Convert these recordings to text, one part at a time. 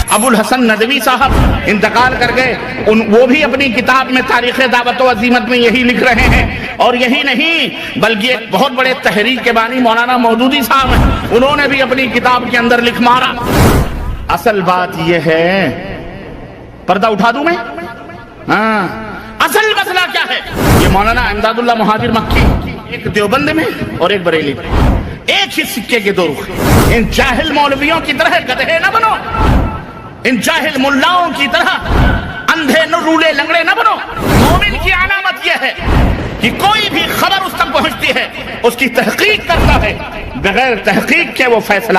ابو الحسن ندوی صاحب انتقال کر گئے، وہ بھی اپنی کتاب میں تاریخ دعوت و عزیمت میں یہی لکھ رہے ہیں۔ اور یہی نہیں بلکہ ایک بہت بڑے تحریک کے بانی مولانا مودودی صاحب ہیں، انہوں نے بھی اپنی کتاب کے اندر لکھ مارا۔ اصل بات یہ ہے، پردہ اٹھا دوں میں؟ ہاں، اصل مسئلہ کیا ہے؟ یہ مولانا امداد اللہ مہاجر مکی، ایک دیوبند میں اور ایک بریلی میں، ایک ہی سکے کے دو رخ۔ ان جاہل مولویوں کی طرح گدھے نہ بنو، ان جاہل ملاؤں کی طرح اندھے رولے لنگڑے نہ بنو۔ مومن کی علامت یہ ہے کہ کوئی بھی خبر اس تک پہنچتی ہے اس کی تحقیق کرتا ہے، بغیر تحقیق کے وہ فیصلہ۔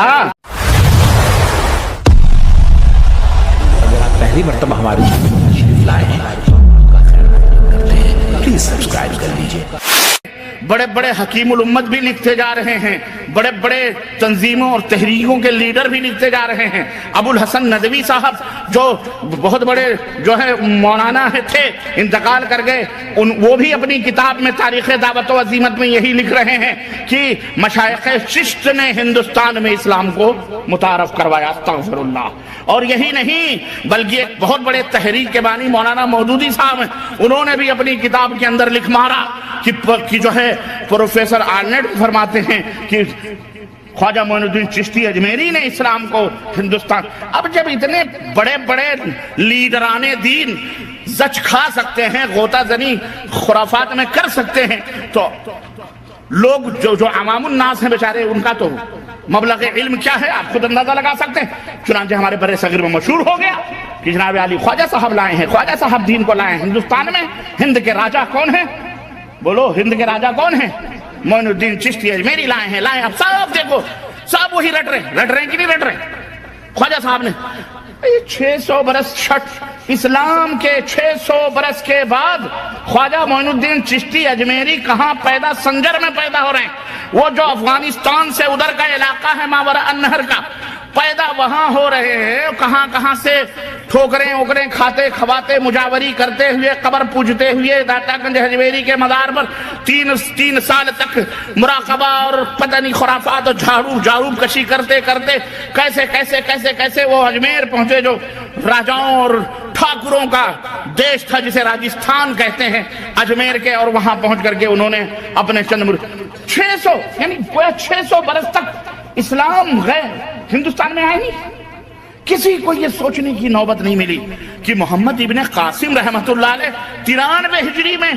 اگر آپ پہلی مرتبہ ہماری چینل لائے ہیں پلیز سبسکرائب کر لیجئے۔ بڑے بڑے حکیم الامت بھی لکھتے جا رہے ہیں، بڑے بڑے تنظیموں اور تحریکوں کے لیڈر بھی لکھتے جا رہے ہیں۔ ابو الحسن ندوی صاحب جو بہت بڑے مولانا تھے، انتقال کر گئے، وہ بھی اپنی کتاب میں تاریخ دعوت و عزیمت میں یہی لکھ رہے ہیں کہ مشائخ چشت نے ہندوستان میں اسلام کو متعارف کروایا، استغفر اللہ۔ اور یہی نہیں بلکہ ایک بہت بڑے تحریک کے بانی مولانا مودودی صاحب ہیں، انہوں نے بھی اپنی کتاب کے اندر لکھ مارا کہ جو ہے پروفیسر آرنیٹ فرماتے ہیں کہ خواجہ معین الدین چشتی اجمیری نے اسلام کو ہندوستان۔ اب جب اتنے بڑے بڑے لیڈران دین زچ کھا سکتے ہیں، غوطہ زنی خرافات میں کر سکتے ہیں، تو لوگ جو عوام الناس ہیں بیچارے، ان کا تو مبلغ علم کیا ہے آپ خود اندازہ لگا سکتے ہیں۔ چنانچہ ہمارے برِ صغیر میں مشہور ہو گیا کہ جناب علی خواجہ صاحب لائے ہیں، خواجہ صاحب دین کو لائے ہیں ہندوستان میں۔ ہند کے راجہ کون ہیں؟ بولو، ہند کے راجہ کون ہیں؟ معین الدین چشتی اجمیری لائے ہیں۔ اب صاحب دیکھو، صاحب وہی رٹ رہے ہیں کہ نہیں رٹ رہے؟ خواجہ صاحب نے 600 برس اسلام کے 600 برس کے بعد خواجہ معین الدین چشتی اجمیری کہاں پیدا؟ سنجر میں پیدا ہو رہے ہیں، وہ جو افغانستان سے ادھر کا علاقہ ہے ماوراء النہر کا، پیدا وہاں ہو رہے ہیں۔ کہاں سے ٹھوکریں اوکریں کھاتے کھواتے مجاوری کرتے ہوئے، قبر پوجتے ہوئے داتا گنج اجمیری کے مزار پر تین سال تک مراقبہ اور پتہ نہیں خرافات اور جاروب کشی کرتے کیسے وہ اجمیر پہنچے، جو راجاؤں اور ٹھاکروں کا دیش تھا جسے راجستھان کہتے ہیں، اجمیر کے، اور وہاں پہنچ کر کے انہوں نے اپنے چند 600 یعنی 600 برس تک اسلام غیر ہندوستان میں آئے نہیں۔ کسی کو یہ سوچنے کی نوبت نہیں ملی کہ محمد ابن قاسم رحمت اللہ علیہ 93 ہجری میں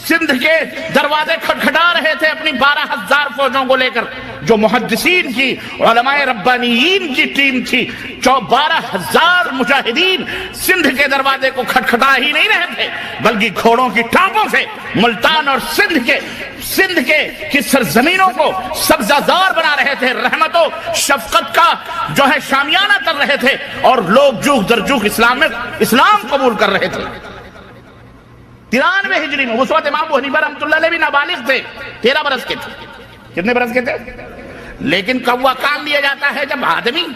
سندھ کے دروازے کھٹکھٹا رہے تھے اپنی 12,000 فوجوں کو لے کر، جو محدثین کی علماء ربانیین کی ٹیم تھی۔ 12,000 مجاہدین سندھ کے دروازے کو کھٹکھٹا ہی نہیں رہے تھے، بلکہ گھوڑوں کی ٹانپوں سے ملتان اور سندھ کی سرزمینوں کو سبزہ زار بنا رہے تھے، رحمت و شفقت کا جو ہے شامیانہ کر رہے تھے، اور لوگ جوخ در جوخ اسلام قبول کر رہے تھے۔ 93 ہجری میں اس وقت امام ابو حنیفہ رحمۃ اللہ علیہ بھی نابالغ تھے، 13 برس کے تھے۔ کتنے برس کے تھے؟ لیکن کب وہ کام لیا جاتا ہے جب آدمی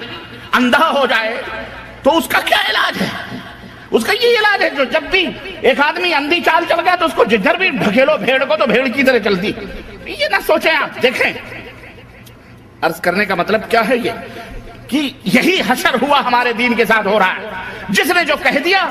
اندھا ہو جائے تو اس کا کیا علاج ہے؟ اس کا یہ علاج ہے جو جب بھی ایک آدمی اندھی چال چل گیا تو اس کو جدھر بھی ڈھکیلو بھیڑ کو تو بھیڑ کی طرح چلتی۔ یہ نہ سوچیں آپ، دیکھیں عرض کرنے کا مطلب کیا ہے، یہ کہ یہی حشر ہوا ہمارے دین کے ساتھ ہو رہا ہے۔ جس نے جو کہہ دیا،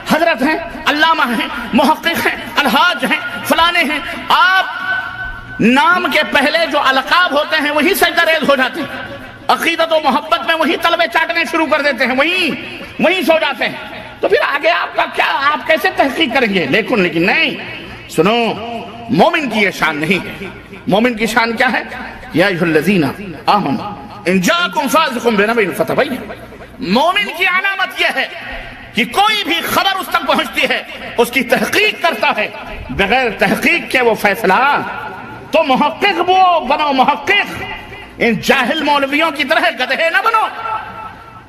حضرت ہیں، علامہ ہیں، محقق ہیں، الحاج ہیں، فلانے ہیں، آپ نام کے پہلے جو القاب ہوتے ہیں وہی سجدہ ریز ہو جاتے ہیں، عقیدت و محبت میں وہی طلبے چاٹنے شروع کر دیتے ہیں، وہیں سو جاتے ہیں۔ تو پھر آگے آپ کا کیا؟ آپ کیسے تحقیق کریں گے؟ لیکن نہیں، سنو، مومن کی یہ شان نہیں ہے۔ مومن کی شان کیا ہے؟ یا ایھا الذین آمنوا ان جاءکم فاسق بنبأ فتبینوا۔ مومن کی علامت یہ ہے کہ کوئی بھی خبر اس تک پہنچتی ہے اس کی تحقیق کرتا ہے، بغیر تحقیق کے وہ فیصلہ۔ تو محقق وہ بنو، محقق۔ ان جاہل مولویوں کی طرح گدھے نہ بنو،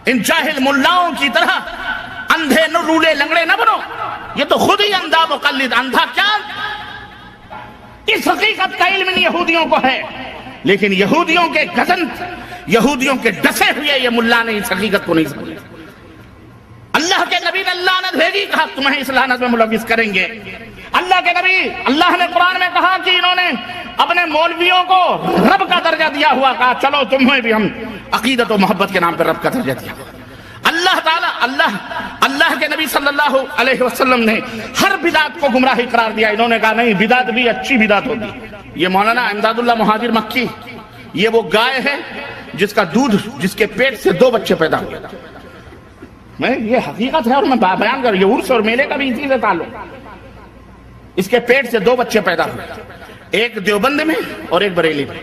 ان جاہل ملاؤں کی طرح اندھے رولے لنگڑے نہ بنو۔ یہ تو خود ہی اندھا مقلد، اندھا کیا؟ اس حقیقت کا علم یہودیوں کو ہے، لیکن یہودیوں کے گزن، یہودیوں کے ڈسے ہوئے یہ ملا نے اس حقیقت کو نہیں سمجھا۔ اللہ کے نبی نے لعنت بھیجی، کہا تمہیں اس لعنت میں ملوث کریں گے۔ اللہ کے نبی، اللہ نے قرآن میں کہا کہ انہوں نے اپنے مولویوں کو رب کا درجہ دیا ہوا، کہا چلو تمہیں بھی ہم عقیدت و محبت کے نام پر رب کا درجہ دیا۔ اللہ تعالیٰ اللہ کے نبی صلی اللہ علیہ وسلم نے ہر بدعت کو گمراہی قرار دیا. انہوں نے کہا نہیں بدعت بھی اچھی بدعت ہوگی. یہ مولانا امداد اللہ مہاجر مکی یہ وہ گائے ہے جس کا دودھ جس کے پیٹ سے 2 بچے پیدا ہوئے. میں یہ حقیقت ہے اور میں بیان کر رہا ہوں. یہ عرس اور میلے کا بھی اسی سے تعلق. اس کے پیٹ سے 2 بچے پیدا ہوئے, ایک دیوبند میں اور ایک بریلی میں.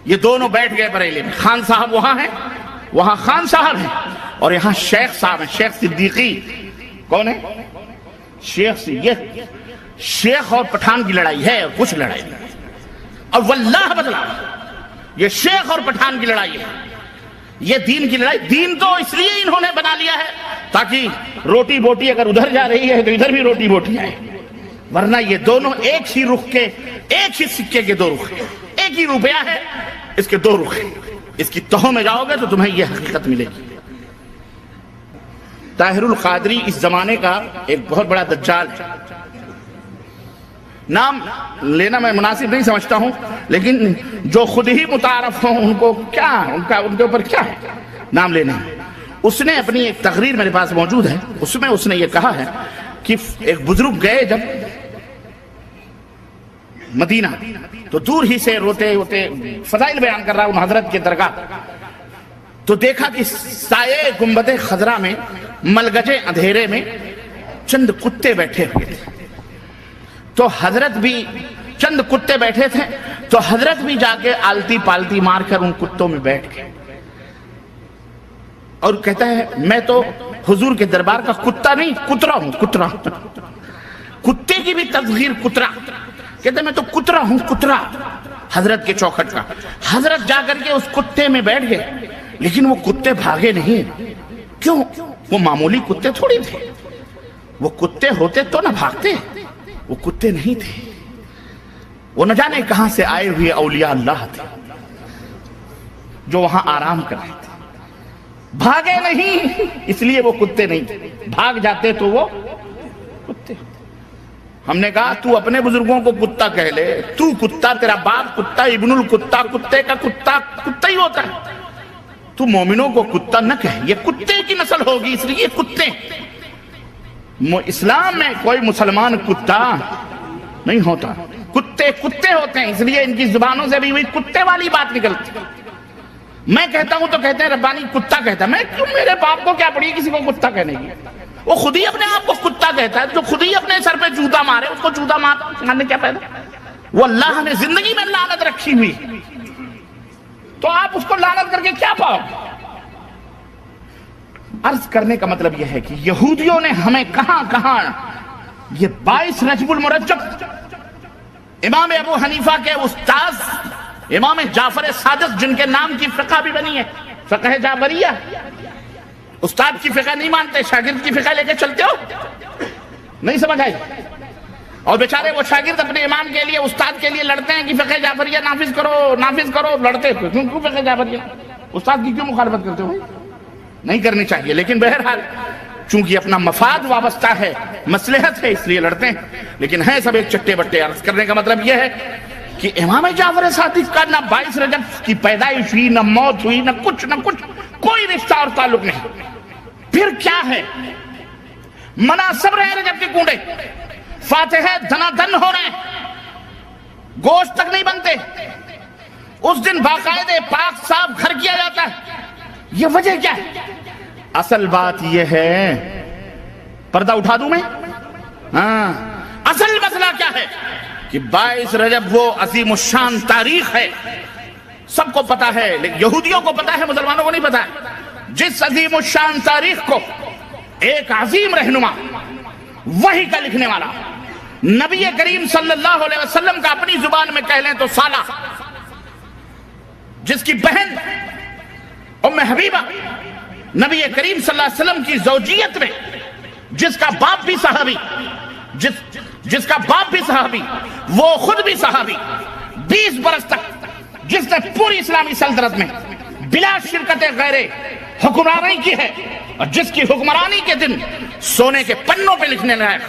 یہ دونوں بیٹھ گئے بریلی میں. خان صاحب وہاں ہیں, وہاں خان صاحب ہیں, اور یہاں شیخ صاحب ہیں, شیخ صدیقی. کون ہے شیخ؟ یہ شیخ اور پٹھان کی لڑائی ہے, اور کچھ لڑائی نہیں. اور واللہ بدلا یہ شیخ اور پٹھان کی لڑائی ہے, یہ دین کی لڑائی. دین تو اس لیے انہوں نے بنا لیا ہے تاکہ روٹی بوٹی اگر ادھر جا رہی ہے تو ادھر بھی روٹی بوٹی آئے, ورنہ یہ دونوں ایک ہی رخ کے, ایک ہی سکے کے 2 رخ ہیں. ایک ہی روپیہ ہے, اس کے 2 رخ ہیں. اس کی تہوں میں جاؤ گے تو تمہیں یہ حقیقت ملے گی. طاہر القادری اس زمانے کا ایک بہت بڑا دجال ہے. نام لینا میں مناسب نہیں سمجھتا ہوں, لیکن جو خود ہی متعارف ہوں ان کو کیا, ان کے اوپر کیا ہے نام لینا. اس نے اپنی ایک تقریر میرے پاس موجود ہے, اس میں اس نے یہ کہا ہے کہ ایک بزرگ گئے جب مدینہ تو دور ہی سے روتے روتے فضائل بیان کر رہا ہوں حضرت کے درگاہ, تو دیکھا کہ سائے گنبد خضرا میں ملگجے اندھیرے میں چند کتے بیٹھے ہوئے تھے. تو حضرت بھی چند کتے بیٹھے تھے, تو حضرت بھی جا کے آلتی پالتی مار کر ان کتوں میں بیٹھ گئے. اور کہتا ہے میں تو حضور کے دربار کا کتا نہیں کترا ہوں. کترا, کتے کی بھی تصغیر کترا. کہتا ہے میں تو کترا ہوں, کترا حضرت کے چوکھٹ کا. حضرت جا کر کے اس کتے میں بیٹھ گئے, لیکن وہ کتے بھاگے نہیں. کیوں؟ وہ معمولی کتے تھوڑی تھے. وہ کتے ہوتے تو نہ بھاگتے, وہ کتے نہیں تھے. وہ نہ جانے کہاں سے آئے ہوئے اولیاء اللہ تھے جو وہاں آرام کر رہے تھے. بھاگے نہیں اس لیے وہ کتے نہیں تھے, بھاگ جاتے تو وہ کتے. ہم نے کہا تو اپنے بزرگوں کو کتا کہہ لے, تو کتا, تیرا باپ کتا, ابن الکتا, کتے کا کتا کتا ہی ہوتا ہے. تو مومنوں کو کتا نہ کہے, یہ کتے کی نسل ہوگی اس لیے کتے. اسلام میں کوئی مسلمان کتا نہیں ہوتا, کتے کتے ہوتے ہیں. اس لیے ان کی زبانوں سے بھی وہی کتے والی بات نکلتی. میں کہتا ہوں تو کہتے ہیں ربانی کتا کہتا ہے. میں کیوں, میرے باپ کو کیا پڑی کسی کو کتا کہنے کی؟ وہ خود ہی اپنے آپ کو کتا کہتا ہے. جو خود ہی اپنے سر پہ جوتا مارے اس کو جوتا مارنے کیا پیدا؟ وہ اللہ نے زندگی میں لعنت رکھی ہوئی, تو آپ اس کو لعنت کر کے کیا پاؤ؟ عرض کرنے کا مطلب یہ ہے کہ یہودیوں نے ہمیں کہاں کہاں یہ 22 رجب المرجب امام ابو حنیفہ کے استاد امام جعفر صادق جن کے نام کی فقہ بھی بنی ہے, فقہ جعفریہ. استاد کی فقہ نہیں مانتے, شاگرد کی فقہ لے کے چلتے ہو, نہیں سمجھ آئی. اور بیچارے وہ شاگرد اپنے امام کے لیے استاد کے لیے لڑتے ہیں کہ فقہ جعفریہ نافذ کرو نافذ کرو. لڑتے کیوں فقہ جعفریہ؟ استاد کی کیوں مخالفت کرتے ہو؟ نہیں کرنی چاہیے, لیکن بہرحال چونکہ اپنا مفاد وابستہ ہے, مصلحت ہے, اس لیے لڑتے ہیں. لیکن ہیں سب ایک چٹے بٹے. عرض کرنے کا مطلب یہ ہے کہ امام جعفر صادق کا نہ 22 رجب کی پیدائش ہوئی, نہ موت ہوئی, نہ کچھ, کوئی رشتہ اور تعلق نہیں. پھر کیا ہے؟ مناسب رہے رجب کے کنڈے, فاتحہ دھنا دھن ہو رہے ہیں, گوشت تک نہیں بنتے. اس دن باقاعدے پاک صاف گھر کیا جاتا ہے. یہ وجہ کیا ہے؟ اصل بات یہ ہے, پردہ اٹھا دوں میں, ہاں اصل مسئلہ کیا ہے کہ 22 رجب وہ عظیم الشان تاریخ ہے, سب کو پتا ہے, لیکن یہودیوں کو پتا ہے, مسلمانوں کو نہیں پتا ہے. جس عظیم الشان تاریخ کو ایک عظیم رہنما, وحی کا لکھنے والا, نبی کریم صلی اللہ علیہ وسلم کا اپنی زبان میں کہہ لیں تو سالہ, جس کی بہن ام حبیبہ نبی کریم صلی اللہ علیہ وسلم کی زوجیت میں, جس کا باپ بھی صحابی, جس کا باپ بھی صحابی, وہ خود بھی صحابی, 20 برس تک جس نے پوری اسلامی سلطنت میں بلا شرکت غیر حکمرانی کی ہے, اور جس کی حکمرانی کے دن سونے کے پنوں پہ لکھنے لائق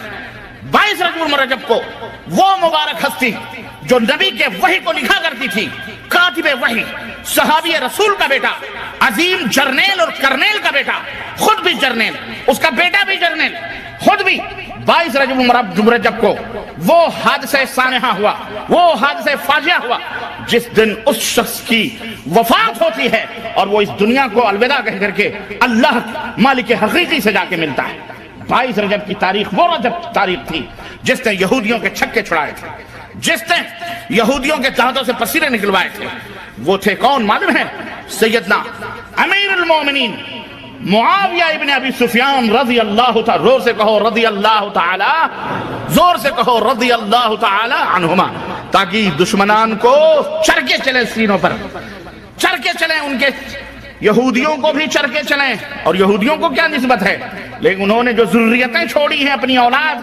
22 رجب المرجب کو وہ مبارک ہستی جو نبی کے وحی کو لکھا کرتی تھی, کاتب وحی, صحابی رسول کا بیٹا, عظیم جرنیل اور کرنیل کا بیٹا، خود بھی جرنیل، اس کا بیٹا بھی جرنیل، خود بھی 22 رجب کو وہ حادثہ سانحہ ہوا، وہ حادثہ فاجعہ ہوا جس دن اس شخص کی وفات ہوتی ہے اور وہ اس دنیا کو الوداع کہہ کر کے اللہ مالک حقیقی سے جا کے ملتا ہے۔ 22 رجب کی تاریخ وہ رجب تاریخ تھی جس نے یہودیوں کے چھکے چھڑائے تھے، جس نے یہودیوں کے دانتوں سے پسینے نکلوائے تھے۔ وہ تھے کون معلوم ہے؟ سیدنا امیر المومنین معاویہ ابن ابی سفیان رضی اللہ تعالی، زور سے کہو رضی اللہ تعالی، زور سے کہو رضی اللہ تعالی عنہما، تاکہ دشمنان کو چرکے چلے سینوں پر، چرکے چلیں، ان کے یہودیوں کو بھی چرکے چلیں۔ اور یہودیوں کو کیا نسبت ہے، لیکن انہوں نے جو ذریتیں چھوڑی ہیں اپنی اولاد،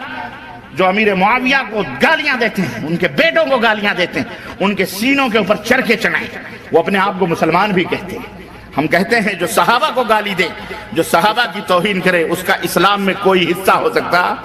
جو امیر معاویہ کو گالیاں دیتے ہیں، ان کے بیٹوں کو گالیاں دیتے ہیں، ان کے سینوں کے اوپر چرکے چلائیں۔ وہ اپنے آپ کو مسلمان بھی کہتے ہیں۔ ہم کہتے ہیں جو صحابہ کو گالی دے، جو صحابہ کی توہین کرے، اس کا اسلام میں کوئی حصہ ہو سکتا